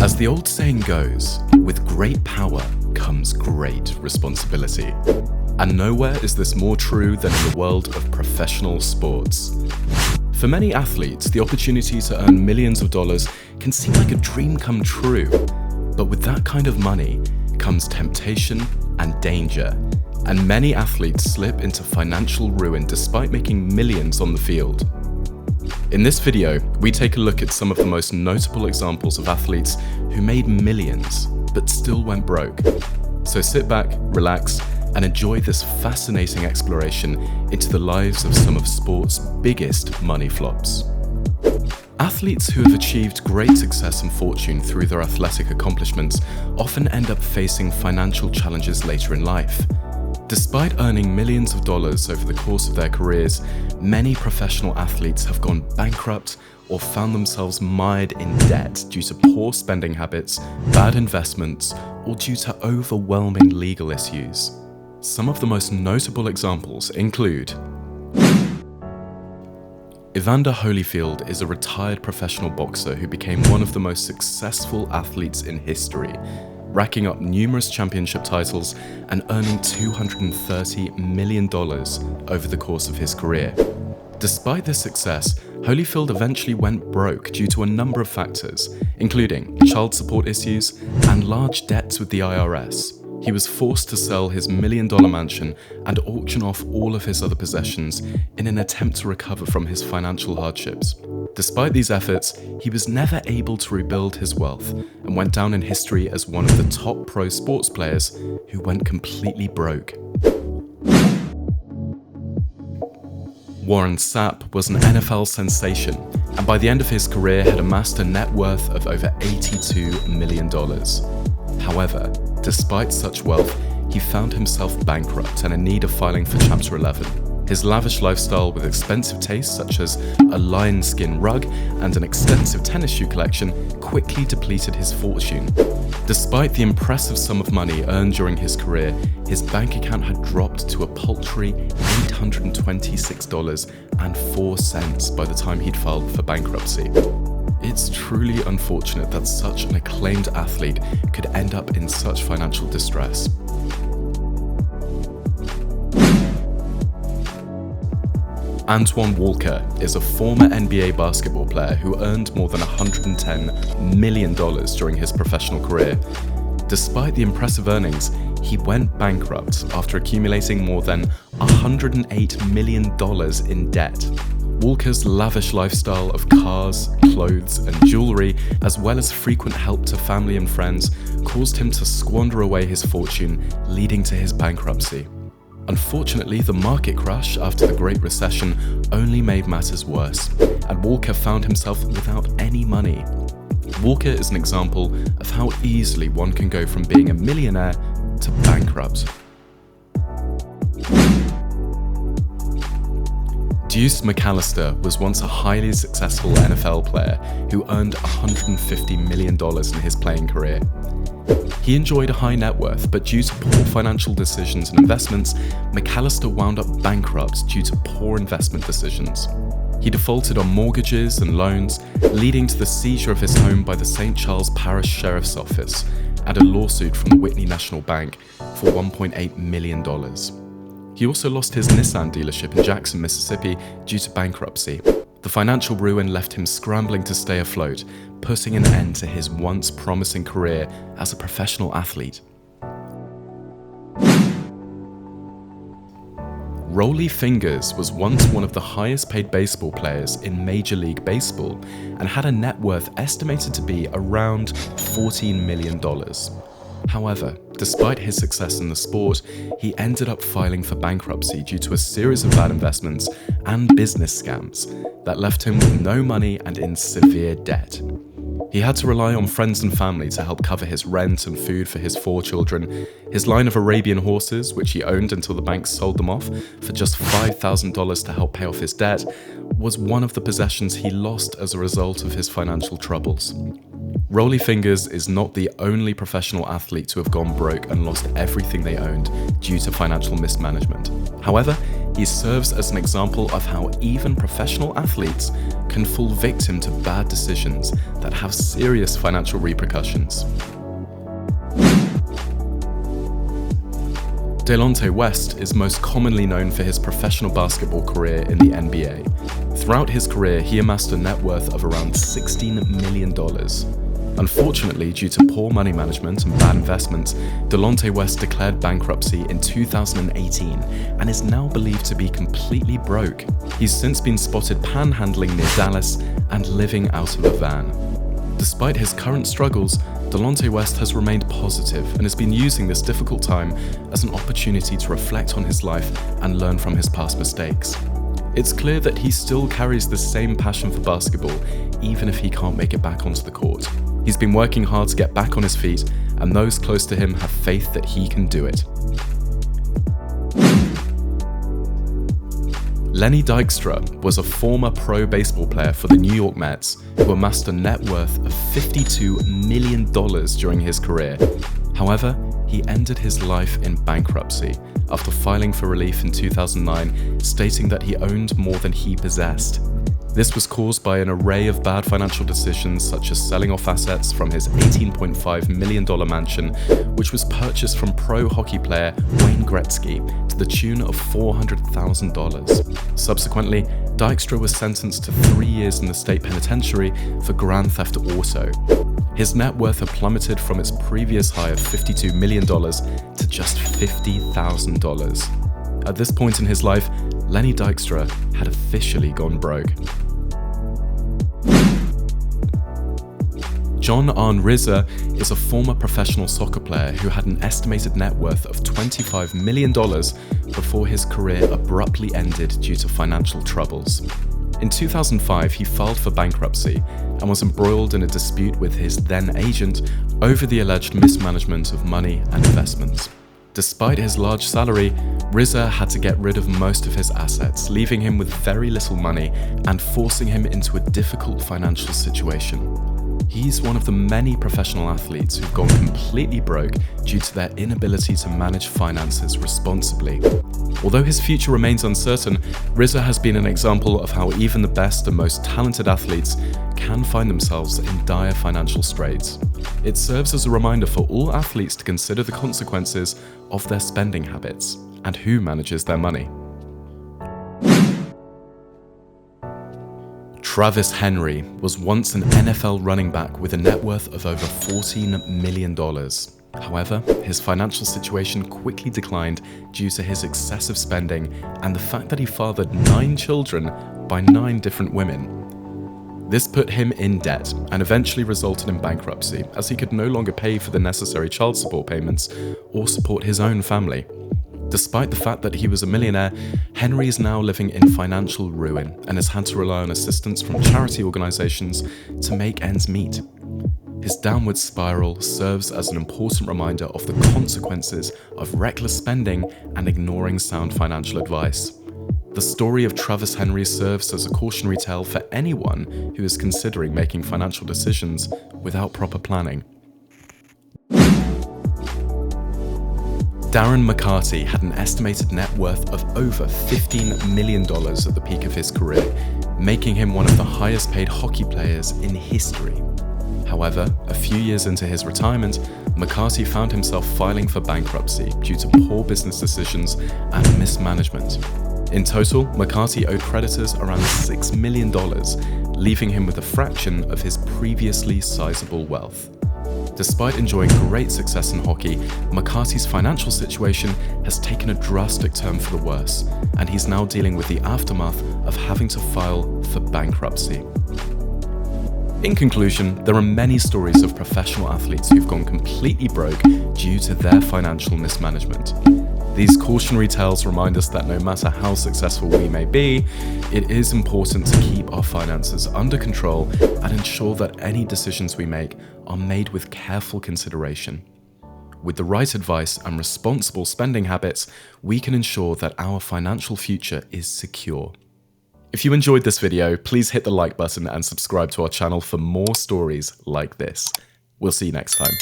As the old saying goes, with great power comes great responsibility. And nowhere is this more true than in the world of professional sports. For many athletes, the opportunity to earn millions of dollars can seem like a dream come true. But with that kind of money comes temptation and danger. And many athletes slip into financial ruin despite making millions on the field. In this video, we take a look at some of the most notable examples of athletes who made millions but still went broke. So sit back, relax, and enjoy this fascinating exploration into the lives of some of sport's biggest money flops. Athletes who have achieved great success and fortune through their athletic accomplishments often end up facing financial challenges later in life. Despite earning millions of dollars over the course of their careers, many professional athletes have gone bankrupt or found themselves mired in debt due to poor spending habits, bad investments, or due to overwhelming legal issues. Some of the most notable examples include Evander Holyfield is a retired professional boxer who became one of the most successful athletes in history, racking up numerous championship titles and earning $230 million over the course of his career. Despite this success, Holyfield eventually went broke due to a number of factors, including child support issues and large debts with the IRS. He was forced to sell his million-dollar mansion and auction off all of his other possessions in an attempt to recover from his financial hardships. Despite these efforts, he was never able to rebuild his wealth and went down in history as one of the top pro sports players who went completely broke. Warren Sapp was an NFL sensation, and by the end of his career had amassed a net worth of over $82 million. However, despite such wealth, he found himself bankrupt and in need of filing for Chapter 11. His lavish lifestyle with expensive tastes such as a lion skin rug and an extensive tennis shoe collection quickly depleted his fortune. Despite the impressive sum of money earned during his career, his bank account had dropped to a paltry $826.04 by the time he'd filed for bankruptcy. It's truly unfortunate that such an acclaimed athlete could end up in such financial distress. Antoine Walker is a former NBA basketball player who earned more than $110 million during his professional career. Despite the impressive earnings, he went bankrupt after accumulating more than $108 million in debt. Walker's lavish lifestyle of cars, clothes, and jewelry, as well as frequent help to family and friends, caused him to squander away his fortune, leading to his bankruptcy. Unfortunately, the market crash after the Great Recession only made matters worse, and Walker found himself without any money. Walker is an example of how easily one can go from being a millionaire to bankrupt. Deuce McAllister was once a highly successful NFL player who earned $150 million in his playing career. He enjoyed a high net worth, but due to poor financial decisions and investments, McAllister wound up bankrupt due to poor investment decisions. He defaulted on mortgages and loans, leading to the seizure of his home by the St. Charles Parish Sheriff's Office and a lawsuit from the Whitney National Bank for $1.8 million. He also lost his Nissan dealership in Jackson, Mississippi due to bankruptcy. The financial ruin left him scrambling to stay afloat, putting an end to his once promising career as a professional athlete. Rollie Fingers was once one of the highest paid baseball players in Major League Baseball and had a net worth estimated to be around $14 million. However, despite his success in the sport, he ended up filing for bankruptcy due to a series of bad investments and business scams that left him with no money and in severe debt. He had to rely on friends and family to help cover his rent and food for his 4 children. His line of Arabian horses, which he owned until the bank sold them off for just $5,000 to help pay off his debt, was one of the possessions he lost as a result of his financial troubles. Rollie Fingers is not the only professional athlete to have gone broke and lost everything they owned due to financial mismanagement. However, he serves as an example of how even professional athletes can fall victim to bad decisions that have serious financial repercussions. Delonte West is most commonly known for his professional basketball career in the NBA. Throughout his career, he amassed a net worth of around $16 million. Unfortunately, due to poor money management and bad investments, Delonte West declared bankruptcy in 2018 and is now believed to be completely broke. He's since been spotted panhandling near Dallas and living out of a van. Despite his current struggles, Delonte West has remained positive and has been using this difficult time as an opportunity to reflect on his life and learn from his past mistakes. It's clear that he still carries the same passion for basketball, even if he can't make it back onto the court. He's been working hard to get back on his feet, and those close to him have faith that he can do it. Lenny Dykstra was a former pro baseball player for the New York Mets who amassed a net worth of $52 million during his career. However, he ended his life in bankruptcy after filing for relief in 2009, stating that he owned more than he possessed. This was caused by an array of bad financial decisions, such as selling off assets from his $18.5 million mansion, which was purchased from pro hockey player Wayne Gretzky to the tune of $400,000. Subsequently, Dykstra was sentenced to 3 years in the state penitentiary for grand theft auto. His net worth had plummeted from its previous high of $52 million to just $50,000. At this point in his life, Lenny Dykstra had officially gone broke. John Arne Rizza is a former professional soccer player who had an estimated net worth of $25 million before his career abruptly ended due to financial troubles. In 2005, he filed for bankruptcy and was embroiled in a dispute with his then agent over the alleged mismanagement of money and investments. Despite his large salary, Rizza had to get rid of most of his assets, leaving him with very little money and forcing him into a difficult financial situation. He's one of the many professional athletes who've gone completely broke due to their inability to manage finances responsibly. Although his future remains uncertain, Rizza has been an example of how even the best and most talented athletes can find themselves in dire financial straits. It serves as a reminder for all athletes to consider the consequences of their spending habits and who manages their money. Travis Henry was once an NFL running back with a net worth of over $14 million. However, his financial situation quickly declined due to his excessive spending and the fact that he fathered 9 children by 9 different women. This put him in debt and eventually resulted in bankruptcy, as he could no longer pay for the necessary child support payments or support his own family. Despite the fact that he was a millionaire, Henry is now living in financial ruin and has had to rely on assistance from charity organizations to make ends meet. His downward spiral serves as an important reminder of the consequences of reckless spending and ignoring sound financial advice. The story of Travis Henry serves as a cautionary tale for anyone who is considering making financial decisions without proper planning. Darren McCarty had an estimated net worth of over $15 million at the peak of his career, making him one of the highest paid hockey players in history. However, a few years into his retirement, McCarty found himself filing for bankruptcy due to poor business decisions and mismanagement. In total, McCarty owed creditors around $6 million, leaving him with a fraction of his previously sizable wealth. Despite enjoying great success in hockey, McCarty's financial situation has taken a drastic turn for the worse, and he's now dealing with the aftermath of having to file for bankruptcy. In conclusion, there are many stories of professional athletes who've gone completely broke due to their financial mismanagement. These cautionary tales remind us that no matter how successful we may be, it is important to keep our finances under control and ensure that any decisions we make are made with careful consideration. With the right advice and responsible spending habits, we can ensure that our financial future is secure. If you enjoyed this video, please hit the like button and subscribe to our channel for more stories like this. We'll see you next time.